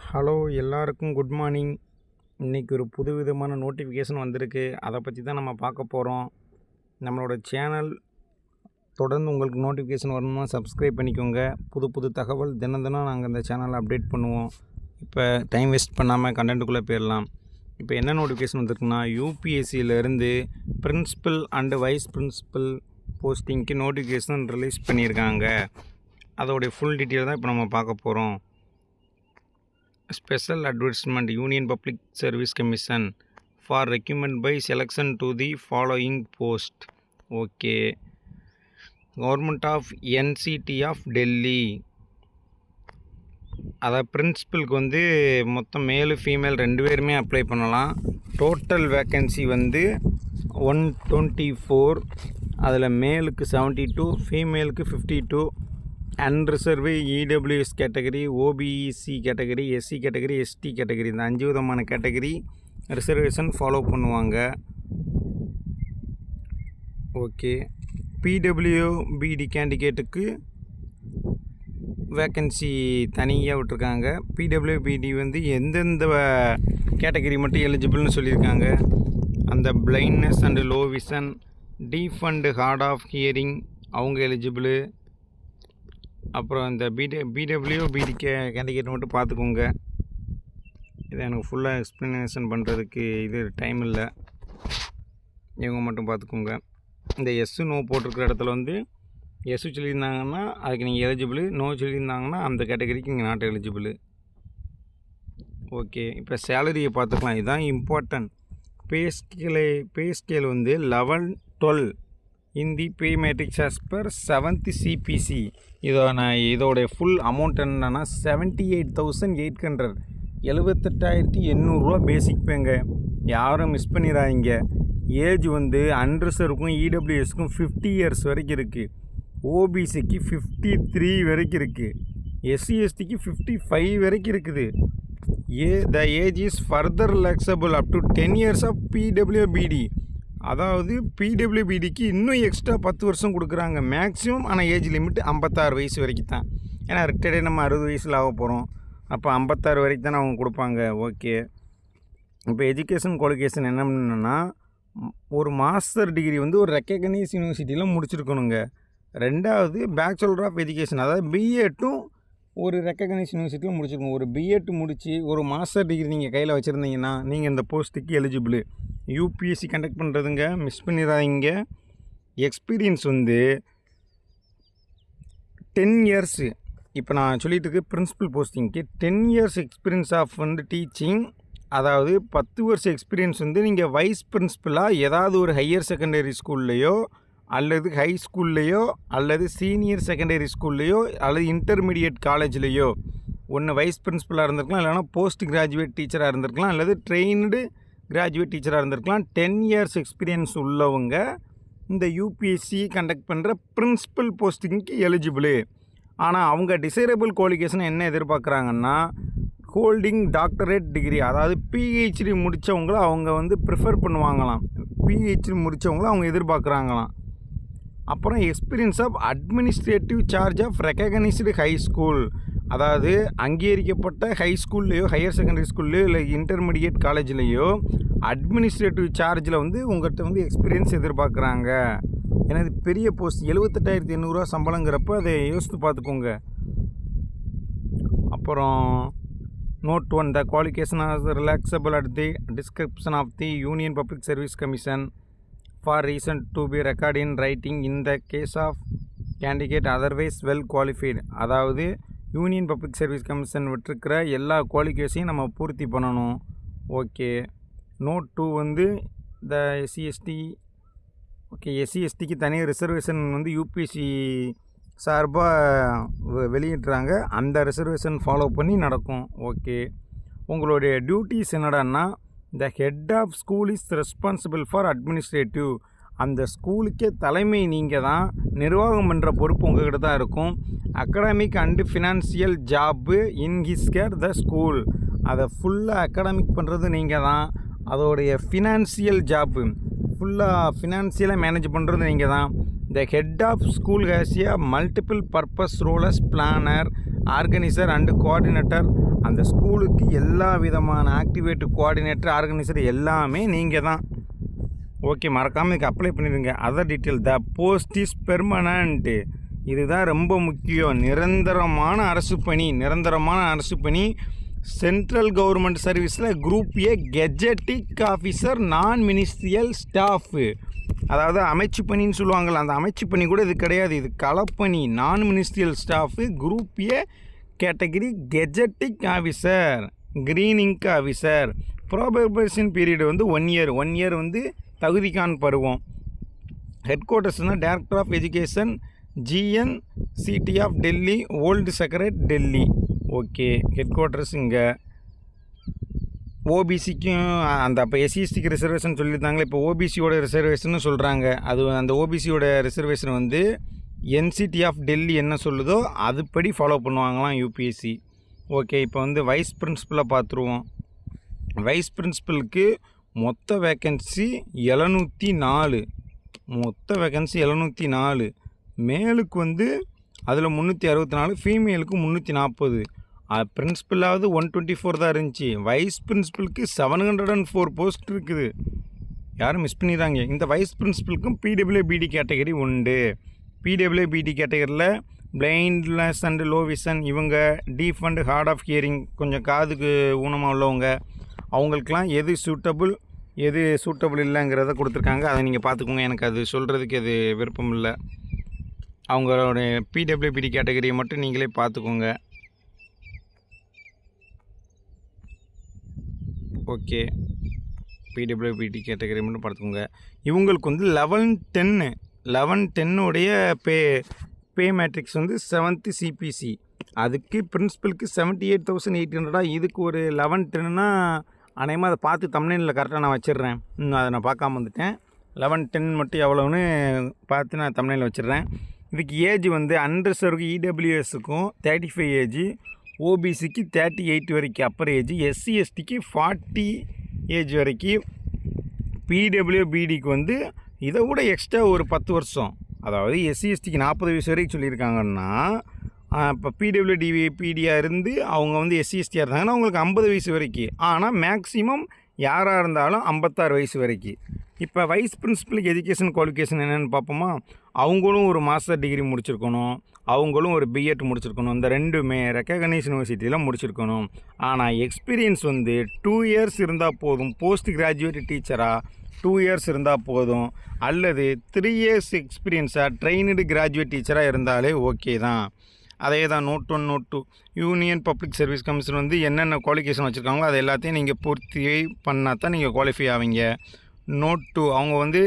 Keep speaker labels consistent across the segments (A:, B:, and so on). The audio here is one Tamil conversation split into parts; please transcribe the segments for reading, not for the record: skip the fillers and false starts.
A: ஹலோ எல்லாருக்கும் குட் மார்னிங். இன்றைக்கி ஒரு புது விதமான நோட்டிஃபிகேஷன் வந்திருக்கு. அதை பற்றி தான் நம்ம பார்க்க போகிறோம். நம்மளோட சேனல் தொடர்ந்து உங்களுக்கு நோட்டிஃபிகேஷன் வரணும்னா சப்ஸ்கிரைப் பண்ணிக்கோங்க. புது புது தகவல் தினம் தினம் நாங்கள் இந்த சேனலில் அப்டேட் பண்ணுவோம். இப்போ டைம் வேஸ்ட் பண்ணாமல் கண்டென்ட்டுக்குள்ளே போயிடலாம். இப்போ என்ன நோட்டிஃபிகேஷன் வந்திருக்குன்னா, யூபிஎஸ்சியிலேருந்து பிரின்சிபல் அண்டு வைஸ் பிரின்சிபல் போஸ்டிங்க்கு நோட்டிஃபிகேஷன் ரிலீஸ் பண்ணியிருக்காங்க. அதோடைய ஃபுல் டீட்டெயில் தான் இப்போ நம்ம பார்க்க போகிறோம். Special advertisement Union Public Service Commission for recruitment by selection to the following post. Okay. Government of NCT of Delhi. அதாவது பிரின்சிபலுக்கு வந்து மொத்தம் மேலு ஃபீமேல் 2 பேருமே அப்ளை பண்ணலாம். டோட்டல் வேக்கன்சி வந்து 124. அதில் மேலுக்கு 72, ஃபீமேலுக்கு 52. Unreserved EWS category, OBC category, SC category, ST category, இந்த 5 விதமான கேட்டகரி ரிசர்வேஷன் ஃபாலோ பண்ணுவாங்க. ஓகே. பிடபிள்யூபிடி கேண்டிடேட்டுக்கு வேக்கன்சி தனியாக விட்டுருக்காங்க. பிடபிள்யூபிடி வந்து எந்தெந்த கேட்டகரி மட்டும் எலிஜிபிள்னு சொல்லியிருக்காங்க. அந்த blindness and low vision, deaf and hard of hearing அவங்க எலிஜிபிள். அப்புறம் இந்த பிடபிள்யூபிடி கேண்டிடேட் மட்டும் பார்த்துக்கோங்க. இதை எனக்கு ஃபுல்லாக எக்ஸ்ப்ளனேஷன் பண்ணுறதுக்கு இது டைம் இல்லை. இவங்க மட்டும் பார்த்துக்கோங்க. இந்த எஸ்ஸு நோ போட்டிருக்கிற இடத்துல வந்து எஸ்ஸு சொல்லியிருந்தாங்கன்னா அதுக்கு நீங்கள் எலிஜிபிள், நோ சொல்லியிருந்தாங்கன்னா அந்த கேட்டகரிக்கு நீங்கள் நாட் எலிஜிபிள். ஓகே. இப்போ சேலரியை பார்த்துக்கலாம். இதுதான் இம்பார்ட்டன்ட். பே ஸ்கேல் வந்து 11-12 இந்த பே matrix as per 7th CPC. இதோடைய ஃபுல் அமௌண்ட் என்னன்னா 78,800, 78,800 பேசிக் பேங்க. யாரும் மிஸ் பண்ணிடாதீங்க. ஏஜ் வந்து அன்ரிசர்வுக்கும் இடபிள்யூஎஸ்க்கும் 50 இயர்ஸ் வரைக்கும் இருக்குது. ஓபிசிக்கு 53 வரைக்கும் இருக்குது. SC/STக்கு 55 வரைக்கும் இருக்குது. The age is further relaxable up to 10 years of PWBD. அதாவது பிடபிள்யூபிடிக்கு இன்னும் எக்ஸ்ட்ரா 10 வருஷம் கொடுக்குறாங்க மேக்ஸிமம். ஆனால் ஏஜ் லிமிட் 56 வயசு வரைக்கும் தான். ஏன்னா ரிட்டையர்டே நம்ம 60 வயசில் ஆக போகிறோம். அப்போ 56 வரைக்கும் தானே அவங்க கொடுப்பாங்க. ஓகே. இப்போ எஜுகேஷன் குவாலிஃபிகேஷன் என்னன்னா, ஒரு மாஸ்டர் டிகிரி வந்து ஒரு ரெக்கக்னைஸ் யூனிவர்சிட்டியில் முடிச்சிருக்கணுங்க. 2வது பேச்சுலர் ஆஃப் எஜுகேஷன், அதாவது பிஎட்டும் ஒரு ரெக்கக்னைஸ் யூனிவர்சிட்டியில் முடிச்சிருக்கணும். ஒரு பிஎட் முடித்து ஒரு மாஸ்டர் டிகிரி நீங்கள் கையில் வச்சுருந்தீங்கன்னா நீங்கள் இந்த போஸ்ட்டுக்கு எலிஜிபிள். யூபிஎஸ்சி கண்டக்ட் பண்ணுறதுங்க, மிஸ் பண்ணிடாதீங்க. எக்ஸ்பீரியன்ஸ் வந்து 10 இயர்ஸு. இப்போ நான் சொல்லிட்டு இருக்க பிரின்சிபல் போஸ்டிங்க்கு 10 இயர்ஸ் எக்ஸ்பீரியன்ஸ் ஆஃப் வந்து டீச்சிங். அதாவது 10 வருஷம் எக்ஸ்பீரியன்ஸ் வந்து நீங்கள் வைஸ் பிரின்சிபலாக ஏதாவது ஒரு ஹையர் செகண்டரி ஸ்கூல்லையோ அல்லது ஹை ஸ்கூல்லையோ அல்லது சீனியர் செகண்டரி ஸ்கூல்லையோ அல்லது இன்டர்மீடியட் காலேஜ்லேயோ ஒன்று வைஸ் பிரின்சிபலாக இருந்திருக்கலாம், இல்லைனா போஸ்ட் கிராஜுவேட் டீச்சராக இருந்திருக்கலாம், அல்லது ட்ரெயின்டு கிராஜுவேட் டீச்சராக இருந்திருக்கலாம். 10 இயர்ஸ் எக்ஸ்பீரியன்ஸ் உள்ளவங்க இந்த யூபிஎஸ்சி கண்டக்ட் பண்ணுற பிரின்சிபல் போஸ்டிங்க்கு எலிஜிபிள். ஆனால் அவங்க டிசைரபிள் குவாலிஃபிகேஷன் என்ன எதிர்பார்க்குறாங்கன்னா, ஹோல்டிங் டாக்டரேட் டிகிரி, அதாவது பிஹெச்டி முடித்தவங்கள அவங்க வந்து ப்ரிஃபர் பண்ணுவாங்களாம். பிஹெச்டி முடித்தவங்கள அவங்க எதிர்பார்க்குறாங்களாம். அப்புறம் experience of administrative charge of recognised high school, அதாவது அங்கீகரிக்கப்பட்ட ஹை ஸ்கூல்லையோ ஹையர் செகண்டரி ஸ்கூல்லையோ இல்லை இன்டர்மீடியட் காலேஜ்லேயோ அட்மினிஸ்ட்ரேட்டிவ் சார்ஜில் வந்து உங்கள்கிட்ட வந்து எக்ஸ்பீரியன்ஸ் எதிர்பார்க்குறாங்க. ஏன்னா இது பெரிய போஸ்ட். 78,800 சம்பளங்கிறப்ப அதை யோசித்து பார்த்துக்கோங்க. அப்புறம் note 1, the qualification of relaxable at the discretion of the Union Public Service Commission for reason to be recorded in writing in the case of candidate otherwise well qualified. அதாவது யூனியன் பப்ளிக் சர்வீஸ் கமிஷன் விட்டுருக்கிற எல்லா குவாலிஃபிகேஷனையும் நம்ம பூர்த்தி பண்ணணும். ஓகே. நோட் 2 வந்து த SC/ST. ஓகே. SC/STக்கு தனி ரிசர்வேஷன் வந்து யூபிஎஸ்சி சார்பாக வெளியிட்றாங்க. அந்த ரிசர்வேஷன் ஃபாலோ பண்ணி நடக்கும். ஓகே. உங்களுடைய டியூட்டிஸ் என்னடான்னா, the head of school is responsible for administrative. அந்த ஸ்கூலுக்கே தலைமை நீங்கள் தான். நிர்வாகம் பண்ணுற பொறுப்பு உங்கள்கிட்ட தான் இருக்கும். Academic and financial job in his care the school. அதை ஃபுல்லாக அகாடமிக் பண்ணுறது நீங்கள் தான். அதோடைய ஃபினான்சியல் ஜாப்பு ஃபுல்லாக ஃபினான்சியலாக மேனேஜ் பண்ணுறது நீங்கள் தான். The head of school has a multiple purpose role as planner organiser and coordinator. அந்த ஸ்கூலுக்கு எல்லா விதமான ஆக்டிவேட் கோஆர்டினேட்டர் ஆர்கனைசர் எல்லாமே நீங்கள் தான். ஓகே, மறக்காமல் இதுக்கு அப்ளை பண்ணிடுங்க. Other detail, the post is permanent. இதுதான் ரொம்ப முக்கியம். நிரந்தரமான அரசு பணி சென்ட்ரல் கவர்மெண்ட் சர்வீஸில் குரூப் ஏ கெஜெட்டிக் ஆஃபீஸர் நான் மினிஸ்ட்ரியல் ஸ்டாஃபு. அதாவது அமைச்சு பணின்னு சொல்லுவாங்கள்ல, அந்த அமைச்சு பணி கூட இது கிடையாது. இது களப்பணி. நான் ministerial staff group A category gazetted officer green ink officer. Probation period வந்து 1 இயர். 1 இயர் வந்து தகுதிக்கான் பருவம். ஹெட் குவார்ட்டர்ஸ்னால் director of education GNCT of Delhi, old secretary Delhi. Okay, headquarters இங்கே. ஓபிசிக்கும் அந்த அப்போ எஸ்சிஎஸ்டிக்கு ரிசர்வேஷன் சொல்லியிருந்தாங்களே, இப்போ ஓபிசியோட ரிசர்வேஷன் சொல்கிறாங்க. அது அந்த ஓபிசியோட ரிசர்வேஷன் வந்து NCT ஆஃப் டெல்லி என்ன சொல்லுதோ அதுபடி ஃபாலோ பண்ணுவாங்களாம் யூபிஎஸ்சி. ஓகே, இப்போ வந்து வைஸ் பிரின்சிபலாக பார்த்துருவோம். வைஸ் பிரின்சிபலுக்கு மொத்த வேக்கன்சி 704. மொத்த வேக்கன்சி 704. மேலுக்கு வந்து அதில் 364, ஃபீமேலுக்கு 340. பிரின்சிபலாவது 124 தான் இருந்துச்சு. வைஸ் பிரின்சிபலுக்கு 704 போஸ்ட் இருக்குது. யாரும் மிஸ் பண்ணிடுறாங்க. இந்த வைஸ் பிரின்சிபலுக்கும் பிடபிள்யூபிடி கேட்டகரி உண்டு. பிடபிள்யூபிடி கேட்டகரியில் பிளைண்ட்னஸ் அண்டு லோ விஷன், இவங்க டீஃப் அண்டு ஹார்ட் ஆஃப் ஹியரிங், கொஞ்சம் காதுக்கு ஊனமாக உள்ளவங்க, அவங்களுக்கெலாம் எது சூட்டபிள் இல்லைங்கிறத கொடுத்துருக்காங்க. அதை நீங்கள் பார்த்துக்கோங்க. எனக்கு அது சொல்கிறதுக்கு அது விருப்பம் இல்லை. அவங்களோட பிடபிள்யூபிடி கேட்டகரியை மட்டும் நீங்களே பார்த்துக்கோங்க. ஓகே, பிடபிள்யூபிடி கேட்டகரி மட்டும் பார்த்துக்கோங்க. இவங்களுக்கு வந்து 1110 உடைய பே மேட்ரிக்ஸ் வந்து 7th CPC. அதுக்கு பிரின்சிபலுக்கு 78,800. இதுக்கு ஒரு 1110னா அநேகமாக அதை பார்த்து தம்ப்நெயிலில் கரெக்டாக நான் வச்சிடுறேன். அதை நான் பார்க்காம வந்துட்டேன். 1110 மட்டும் எவ்வளோன்னு பார்த்து நான் தம்ப்நெயிலில் வச்சிடுறேன். இதுக்கு ஏஜ் வந்து அன்ரிசர்வ்க்கு EWSக்கும் 35 ஏஜ், ஓபிசிக்கு 38 வரைக்கும் அப்பர் ஏஜ், SC/STக்கு 40 ஏஜ் வரைக்கும், பிடபிள்யூபிடிக்கு வந்து இதை விட எக்ஸ்ட்ரா ஒரு 10 வருஷம். அதாவது SC/STக்கு 40 வயசு வரைக்கும் சொல்லியிருக்காங்கன்னா, இப்போ பிடபிள்யூபிடியாக இருந்து அவங்க வந்து SC/STயாக இருந்தாங்கன்னா அவங்களுக்கு 50 வயசு வரைக்கும். ஆனால் மேக்ஸிமம் யாராக இருந்தாலும் 56 வயசு வரைக்கும். இப்போ வைஸ் பிரின்சிபலுக்கு எஜுகேஷன் குவாலிஃபிகேஷன் என்னென்னு பார்ப்போமா. அவங்களும் ஒரு மாஸ்டர் டிகிரி முடிச்சிருக்கணும், அவங்களும் ஒரு பிஎட் முடிச்சிருக்கணும். இந்த ரெண்டுமே ரெக்கக்னைஸ் யூனிவர்சிட்டியில் முடிச்சிருக்கணும். ஆனால் எக்ஸ்பீரியன்ஸ் வந்து 2 இயர்ஸ் இருந்தால் போதும். போஸ்ட் கிராஜுவேட் டீச்சராக 2 இயர்ஸ் இருந்தால் போதும். அல்லது 3 இயர்ஸ் எக்ஸ்பீரியன்ஸாக ட்ரெயினடு கிராஜுவேட் டீச்சராக இருந்தாலே ஓகே தான். அதே தான் note 1 note 2 Union Public Service Commission வந்து என்னென்ன குவாலிஃபிகேஷன் வச்சுருக்காங்களோ அது எல்லாத்தையும் நீங்கள் பூர்த்தி பண்ணால் தான் நீங்கள் குவாலிஃபை ஆவீங்க. நோட் 2 அவங்க வந்து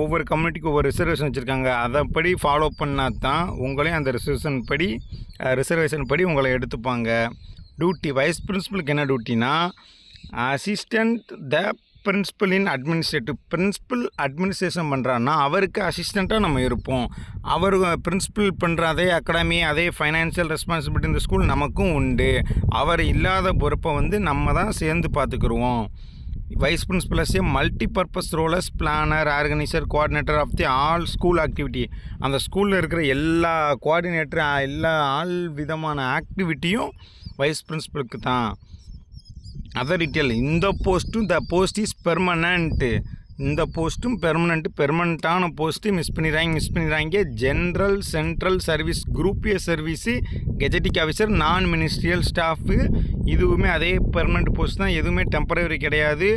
A: ஒவ்வொரு கம்யூனிட்டிக்கு ஒவ்வொரு ரிசர்வேஷன் வச்சுருக்காங்க. அதைப்படி ஃபாலோ பண்ணால் தான் உங்களையும் அந்த ரிசர்வேஷன் படி உங்களை எடுத்துப்பாங்க. டியூட்டி வைஸ் பிரின்சிபலுக்கு என்ன டியூட்டினா, அசிஸ்டண்ட் த பிரின்சிபல் இன் அட்மினிஸ்ட்ரேட்டிவ். பிரின்சிபல் அட்மினிஸ்ட்ரேஷன் பண்ணுறான்னா அவருக்கு அசிஸ்டண்ட்டாக நம்ம இருப்போம். அவர் பிரின்சிபல் பண்ணுற அதே அகாடமி, அதே ஃபைனான்சியல் ரெஸ்பான்சிபிலிட்டி இந்த ஸ்கூல் நமக்கும் உண்டு. அவர் இல்லாத பொறுப்பை வந்து நம்ம தான் சேர்ந்து பார்த்துக்குருவோம். Vice principal as a multi purpose roles planner, organiser, coordinator of the all school activity. அந்த ஸ்கூலில் இருக்கிற எல்லா கோஆர்டினேட்டர், எல்லா ஆல் விதமான ஆக்டிவிட்டியும் வைஸ் பிரின்சிபலுக்கு தான். அதர் டீட்டெயில், இந்த போஸ்ட்டும் த போஸ்ட் இஸ் பெர்மனண்ட். இந்த போஸ்ட்டும் பெர்மனண்ட்டான போஸ்ட்டு மிஸ் பண்ணிடுறாங்க. General central service group A service gazetted officer நான் மினிஸ்ட்ரியல் ஸ்டாஃபு. இதுவுமே அதே பெர்மனண்ட் போஸ்ட் தான், எதுவுமே டெம்பரரி கிடையாது.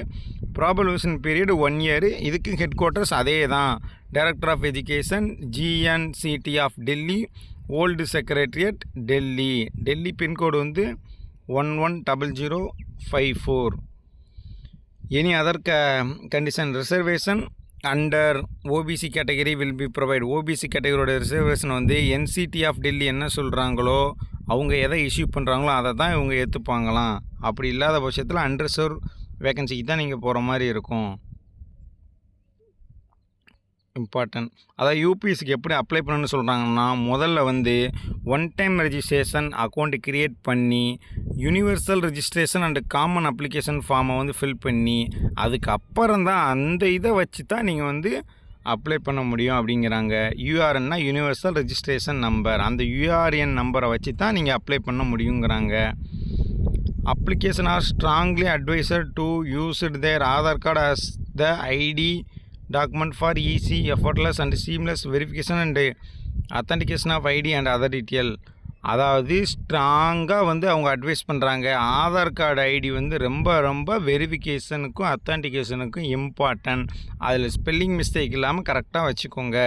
A: Probation period 1 year. இதுக்கு ஹெட் குவார்ட்டர்ஸ் அதே தான், director of education GNCT of Delhi, old secretariat Delhi. Delhi pin code வந்து 110054. Any other condition, reservation under OBC category will be provided. OBC category reservation வந்து NCT ஆஃப் டெல்லி என்ன சொல்கிறாங்களோ, அவங்க எதை இஷ்யூ பண்ணுறாங்களோ அதை தான் இவங்க ஏற்றுப்பாங்களாம். அப்படி இல்லாத பட்சத்தில் அன்ரிசர்வ் வேக்கன்சிக்கு தான் நீங்கள் போகிற மாதிரி இருக்கும். இம்பார்ட்டன்ட். அதாவது யூபிஎஸ்சிக்கு எப்படி அப்ளை பண்ணணும்னு சொல்கிறாங்கன்னா, முதல்ல வந்து 1 டைம் ரெஜிஸ்ட்ரேஷன் அக்கௌண்ட் க்ரியேட் பண்ணி universal registration and common application ஃபார்மை வந்து ஃபில் பண்ணி அதுக்கப்புறம் தான் அந்த இதை வச்சு தான் நீங்கள் வந்து அப்ளை பண்ண முடியும் அப்படிங்கிறாங்க. யூஆர்என்னா யூனிவர்சல் ரெஜிஸ்ட்ரேஷன் நம்பர். அந்த யூஆர்என் நம்பரை வச்சு தான் நீங்கள் அப்ளை பண்ண முடியுங்கிறாங்க. Application are strongly advised to use their Aadhaar card as the ID document for easy effortless and seamless verification and authentication of ID and other detail. அதாவது ஸ்ட்ராங்காக அவங்க அட்வைஸ் பண்ணுறாங்க. ஆதார் கார்டு ஐடி ரொம்ப ரொம்ப வெரிஃபிகேஷனுக்கும் அத்தன்டிகேஷனுக்கும் இம்பார்ட்டன்ட். அதில் ஸ்பெல்லிங் மிஸ்டேக் இல்லாமல் கரெக்டாக வச்சுக்கோங்க.